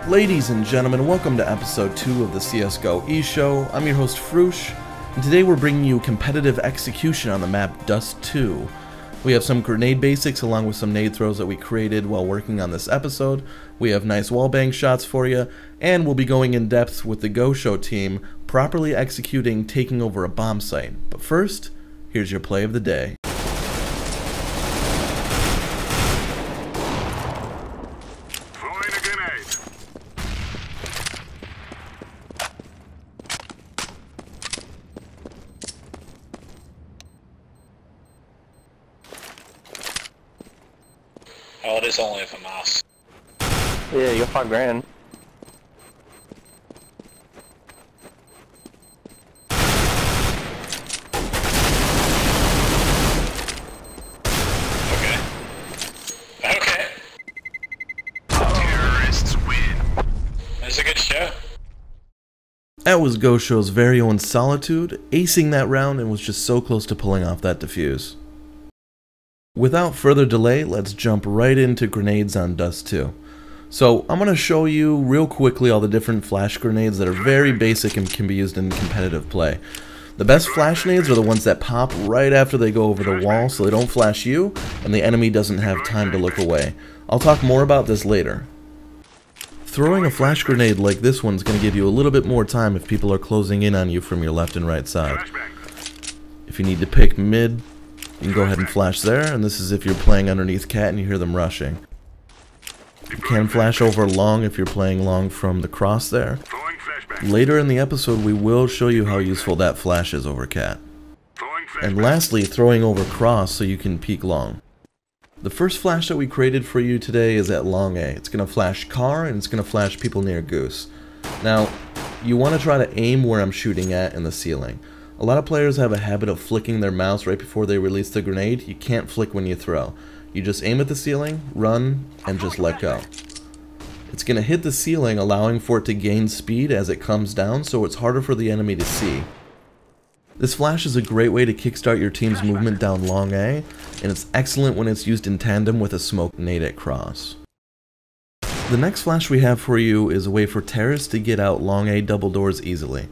Ladies and gentlemen, welcome to episode 2 of the CSGO eShow. I'm your host Froosh, and today we're bringing you competitive execution on the map Dust 2. We have some grenade basics along with some nade throws that we created while working on this episode. We have nice wallbang shots for you, and we'll be going in depth with the Go Show team, properly executing taking over a bomb site. But first, here's your play of the day. Oh, it is only for mass. Yeah, you got $5 grand. Okay. Terrorists win. It's a good show. That was Go Show's very own Solitude, acing that round and was just so close to pulling off that defuse. Without further delay, let's jump right into grenades on Dust 2. So I'm going to show you real quickly all the different flash grenades that are very basic and can be used in competitive play. The best flash nades are the ones that pop right after they go over the wall so they don't flash you and the enemy doesn't have time to look away. I'll talk more about this later. Throwing a flash grenade like this one's going to give you a little bit more time if people are closing in on you from your left and right side. If you need to pick mid, you can go ahead and flash there, and this is if you're playing underneath cat and you hear them rushing. You can flash over long if you're playing long from the cross there. Later in the episode we will show you how useful that flash is over cat. And lastly, throwing over cross so you can peek long. The first flash that we created for you today is at long A. It's going to flash car and it's going to flash people near goose. Now, you want to try to aim where I'm shooting at in the ceiling. A lot of players have a habit of flicking their mouse right before they release the grenade. You can't flick when you throw. You just aim at the ceiling, run, and just let go. It's going to hit the ceiling, allowing for it to gain speed as it comes down, so it's harder for the enemy to see. This flash is a great way to kickstart your team's movement down long A, and it's excellent when it's used in tandem with a smoke nade at cross. The next flash we have for you is a way for terrorists to get out long A double doors easily.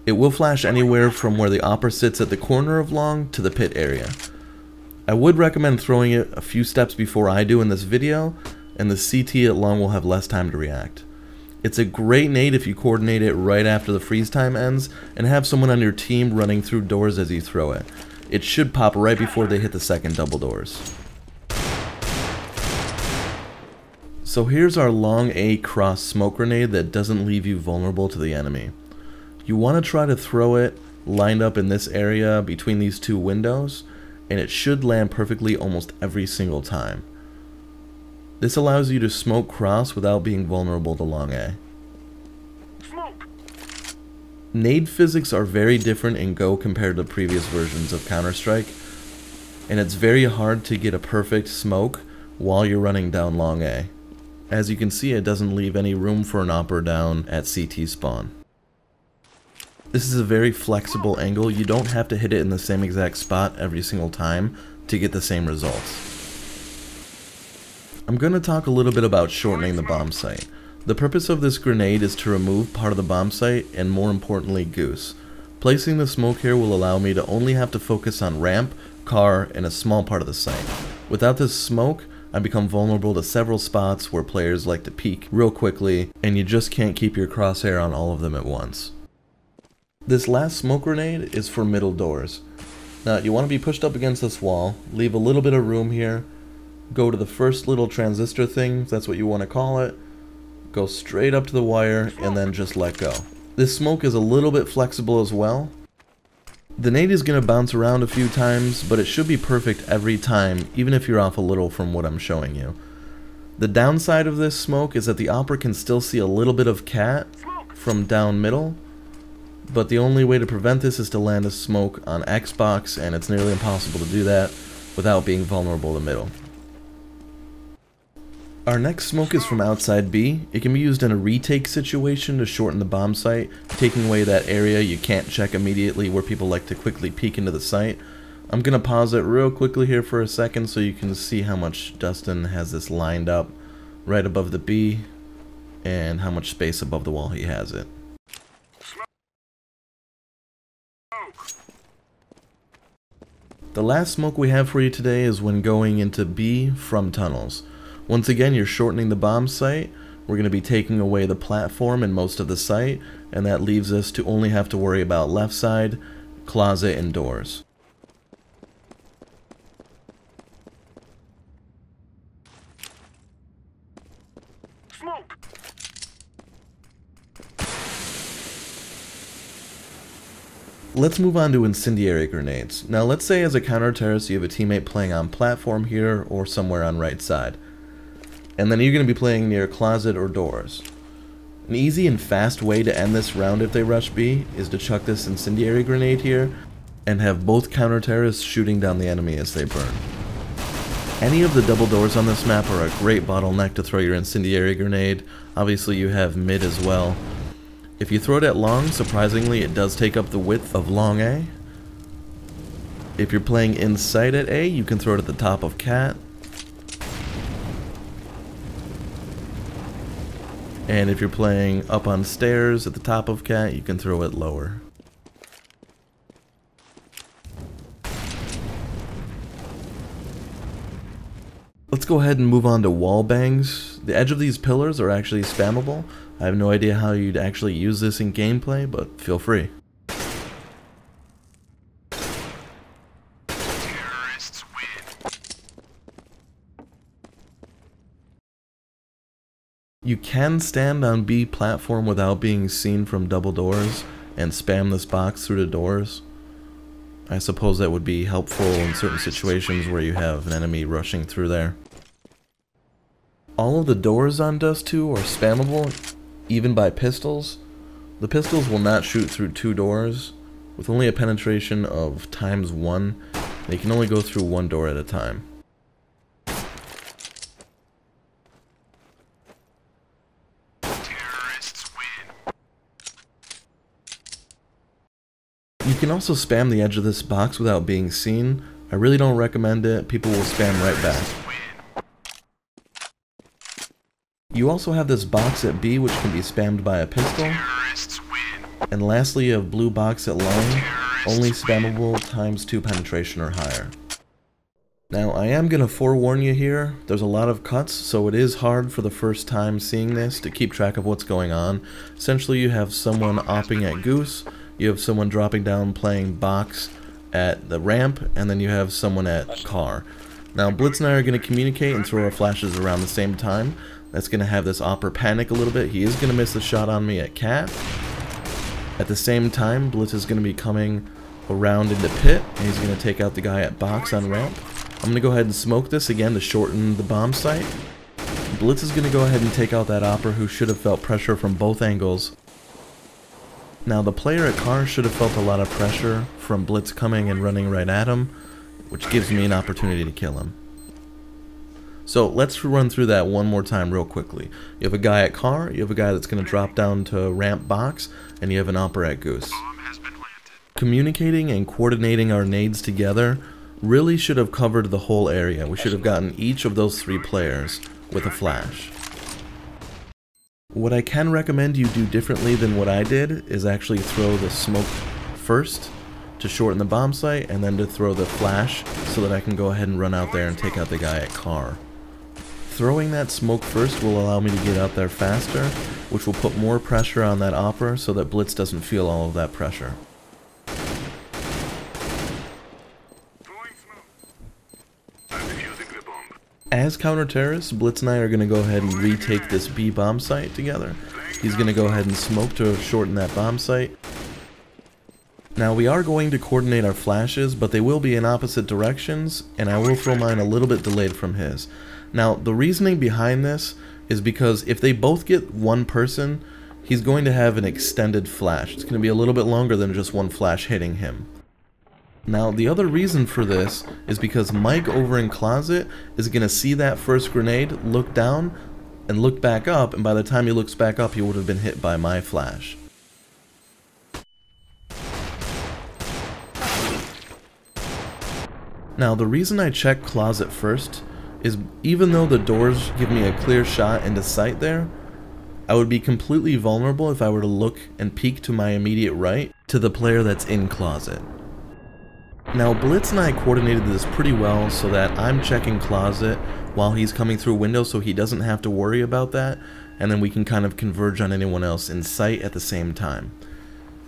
It will flash anywhere from where the opera sits at the corner of long to the pit area. I would recommend throwing it a few steps before I do in this video, and the CT at long will have less time to react. It's a great nade if you coordinate it right after the freeze time ends and have someone on your team running through doors as you throw it. It should pop right before they hit the second double doors. So here's our long A cross smoke grenade that doesn't leave you vulnerable to the enemy. You want to try to throw it lined up in this area between these two windows, and it should land perfectly almost every single time. This allows you to smoke cross without being vulnerable to long A. Nade physics are very different in Go compared to previous versions of Counter-Strike, and it's very hard to get a perfect smoke while you're running down long A. As you can see, it doesn't leave any room for an opper down at CT spawn. This is a very flexible angle. You don't have to hit it in the same exact spot every single time to get the same results. I'm going to talk a little bit about shortening the bomb site. The purpose of this grenade is to remove part of the bomb site and, more importantly, goose. Placing the smoke here will allow me to only have to focus on ramp, car, and a small part of the site. Without this smoke, I become vulnerable to several spots where players like to peek real quickly, and you just can't keep your crosshair on all of them at once. This last smoke grenade is for middle doors. Now you want to be pushed up against this wall, leave a little bit of room here, go to the first little transistor thing, if that's what you want to call it, go straight up to the wire, and then just let go. This smoke is a little bit flexible as well. The nade is going to bounce around a few times, but it should be perfect every time, even if you're off a little from what I'm showing you. The downside of this smoke is that the opera can still see a little bit of cat from down middle, but the only way to prevent this is to land a smoke on Xbox, and it's nearly impossible to do that without being vulnerable to middle. Our next smoke is from outside B. It can be used in a retake situation to shorten the bomb site, taking away that area you can't check immediately where people like to quickly peek into the site. I'm going to pause it real quickly here for a second so you can see how much Dustin has this lined up right above the B. and how much space above the wall he has it. The last smoke we have for you today is when going into B from tunnels. Once again, you're shortening the bomb site. We're going to be taking away the platform and most of the site, and that leaves us to only have to worry about left side, closet, and doors. Smoke! Let's move on to incendiary grenades. Now let's say as a counter-terrorist you have a teammate playing on platform here or somewhere on right side. And then you're going to be playing near closet or doors. An easy and fast way to end this round if they rush B is to chuck this incendiary grenade here and have both counter-terrorists shooting down the enemy as they burn. Any of the double doors on this map are a great bottleneck to throw your incendiary grenade. Obviously you have mid as well. If you throw it at long, surprisingly it does take up the width of long A. If you're playing inside at A, you can throw it at the top of cat. And if you're playing up on stairs at the top of cat, you can throw it lower. Let's go ahead and move on to wall bangs. The edge of these pillars are actually spammable. I have no idea how you'd actually use this in gameplay, but feel free. Terrorists win. You can stand on B platform without being seen from double doors and spam this box through the doors. I suppose that would be helpful in certain situations where you have an enemy rushing through there. All of the doors on Dust 2 are spammable, even by pistols. The pistols will not shoot through 2 doors. With only a penetration of ×1, they can only go through 1 door at a time. Terrorists win. You can also spam the edge of this box without being seen. I really don't recommend it. People will spam right back. You also have this box at B which can be spammed by a pistol. And lastly, you have blue box at long, only spammable ×2 penetration or higher. Now I am going to forewarn you here, there's a lot of cuts, so it is hard for the first time seeing this to keep track of what's going on. Essentially you have someone opping at Goose, you have someone dropping down playing box at the ramp, and then you have someone at car. Now Blitz and I are going to communicate and throw our flashes around the same time. That's going to have this opper panic a little bit. He is going to miss a shot on me at cat. At the same time, Blitz is going to be coming around into pit, and he's going to take out the guy at box on ramp. I'm going to go ahead and smoke this again to shorten the bomb site. Blitz is going to go ahead and take out that opper who should have felt pressure from both angles. Now the player at car should have felt a lot of pressure from Blitz coming and running right at him, which gives me an opportunity to kill him. So let's run through that one more time real quickly. You have a guy at car, you have a guy that's going to drop down to ramp box, and you have an opper at Goose. Communicating and coordinating our nades together really should have covered the whole area. We should have gotten each of those 3 players with a flash. What I can recommend you do differently than what I did is actually throw the smoke first to shorten the bomb site, and then to throw the flash so that I can go ahead and run out there and take out the guy at car. Throwing that smoke first will allow me to get out there faster, which will put more pressure on that opper so that Blitz doesn't feel all of that pressure. As counter-terrorists, Blitz and I are going to go ahead and retake this B bomb site together. He's going to go ahead and smoke to shorten that bomb site. Now we are going to coordinate our flashes, but they will be in opposite directions, and I will throw mine a little bit delayed from his. Now the reasoning behind this is because if they both get one person, he's going to have an extended flash. It's going to be a little bit longer than just one flash hitting him. Now the other reason for this is because Mike over in closet is going to see that first grenade, look down, and look back up, and by the time he looks back up he would have been hit by my flash. Now the reason I check closet first is even though the doors give me a clear shot into sight there, I would be completely vulnerable if I were to look and peek to my immediate right to the player that's in closet. Now Blitz and I coordinated this pretty well so that I'm checking closet while he's coming through window so he doesn't have to worry about that, and then we can kind of converge on anyone else in sight at the same time.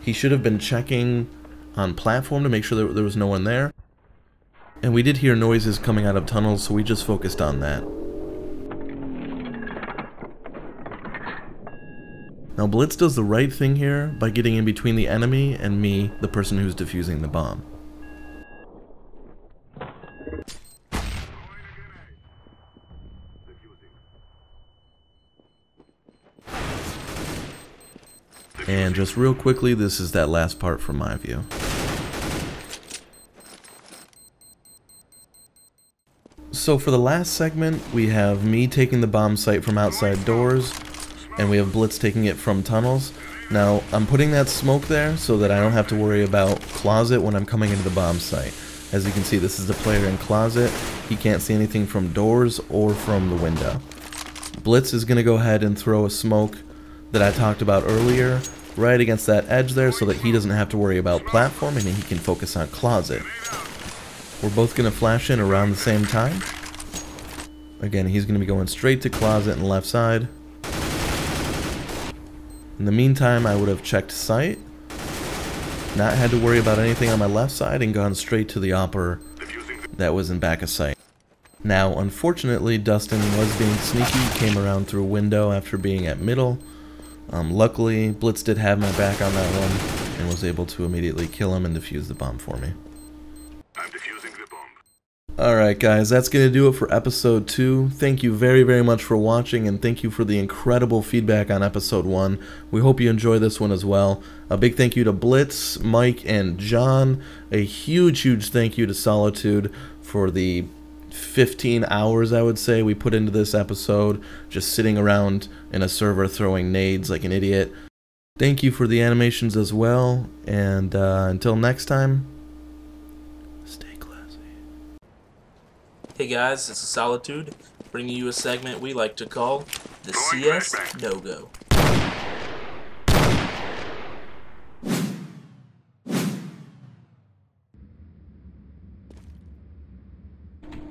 He should have been checking on platform to make sure that there was no one there, and we did hear noises coming out of tunnels, so we just focused on that. Now Blitz does the right thing here by getting in between the enemy and me, the person who's defusing the bomb. And just real quickly, this is that last part from my view. So for the last segment, we have me taking the bomb site from outside doors, and we have Blitz taking it from tunnels. Now, I'm putting that smoke there so that I don't have to worry about closet when I'm coming into the bomb site. As you can see, this is the player in closet. He can't see anything from doors or from the window. Blitz is going to go ahead and throw a smoke that I talked about earlier right against that edge there so that he doesn't have to worry about platform and he can focus on closet. We're both going to flash in around the same time. Again, he's going to be going straight to closet and left side. In the meantime, I would have checked sight, not had to worry about anything on my left side, and gone straight to the opper that was in back of sight. Now, unfortunately, Dustin was being sneaky, came around through a window after being at middle. Luckily, Blitz did have my back on that one, and was able to immediately kill him and defuse the bomb for me. I'm defusing the bomb. Alright guys, that's going to do it for episode 2. Thank you very, very much for watching, and thank you for the incredible feedback on episode 1. We hope you enjoy this one as well. A big thank you to Blitz, Mike, and John. A huge, huge thank you to Solitude for the 15 hours, I would say, we put into this episode, just sitting around in a server throwing nades like an idiot. Thank you for the animations as well, and until next time, stay classy. Hey guys, this is Solitude, bringing you a segment we like to call the CS No-Go.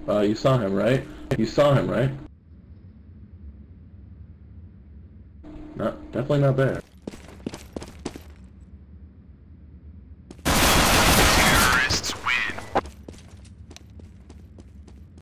You saw him, right? You saw him, right? No, definitely not there.